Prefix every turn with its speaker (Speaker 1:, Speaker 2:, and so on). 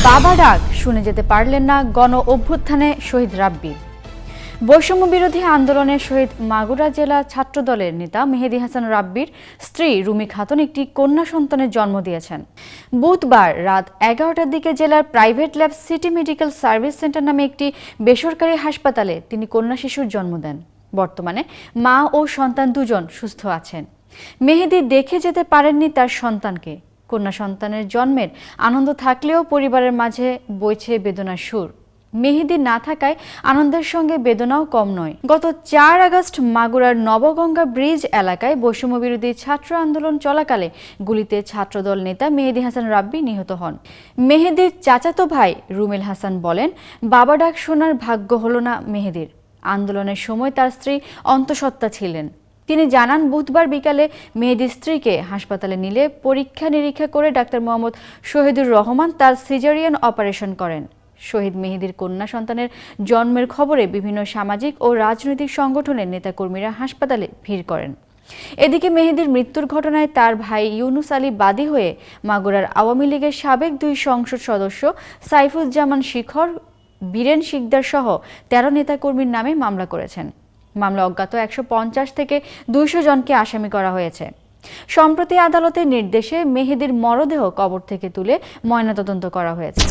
Speaker 1: বাবা ডাক শুনে যেতে পারলেন না গণ অভ্যুত্থানে শহীদ রাব্বি। বৈষম্য বিরোধী আন্দোলনের শহীদ মাগুরা জেলা ছাত্রদলের নেতা মেহেদী হাসান রাব্বির স্ত্রী রুমি খাতুন একটি কন্যা সন্তানের জন্ম দিয়েছেন। বুধবার রাত 11টার দিকে জেলার private lab CT medical service centre নামে একটি বেসরকারি হাসপাতালে তিনি কন্যা শিশুর জন্ম দেন। বর্তমানে মা ও সন্তান দুজন সুস্থ আছেন। মেহেদী দেখে যেতে পারেননি তার সন্তানকে। কন্যা সন্তানের জন্মের আনন্দ থাকলেও পরিবারের মাঝে বইছে বেদনার সুর। মেহেদী না থাকায় আনন্দের সঙ্গে বেদনাও কম নয়। গত 4 আগস্ট মাগুরার নবগঙ্গা ব্রিজ এলাকায় বৈষম্য বিরোধী ছাত্র আন্দোলন চলাকালে গুলিতে ছাত্রদল নেতা মেহেদী হাসান রাব্বি নিহত হন। মেহেদীর চাচাতো ভাই রুমেল হাসান বলেন, বাবা ডাক শোনার ভাগ্য হলো না মেহেদীর। আন্দোলনের সময় তার স্ত্রী অন্তঃসত্ত্বা ছিলেন। তিনি জানান, বুধবার বিকালে মেহেদীর স্ত্রীকে হাসপাতালে নিলে পরীক্ষা নিরীক্ষা করে ডাক্তার মোহাম্মদ শহীদুর রহমান তার সিজারিয়ান অপারেশন করেন। শহীদ মেহেদীর কন্যা সন্তানের জন্মের খবরে বিভিন্ন সামাজিক ও রাজনৈতিক সংগঠনের নেতাকর্মীরা হাসপাতালে ভিড় করেন। এদিকে মেহেদীর মৃত্যুর ঘটনায় তার ভাই ইউনুস আলী বাদী হয়ে মাগুরার আওয়ামী লীগের সাবেক 2 সংসদ সদস্য সাইফুজ্জামান শিখর, বীরেন শিকদার সহ 13 নেতাকর্মীর নামে মামলা করেছেন। মামলা অজ্ঞাত 150 থেকে 200 জনকে আসামি করা হয়েছে। সম্প্রতি আদালতের নির্দেশে মেহেদীর মরদেহ কবর থেকে তুলে ময়নাতদন্ত করা হয়েছে।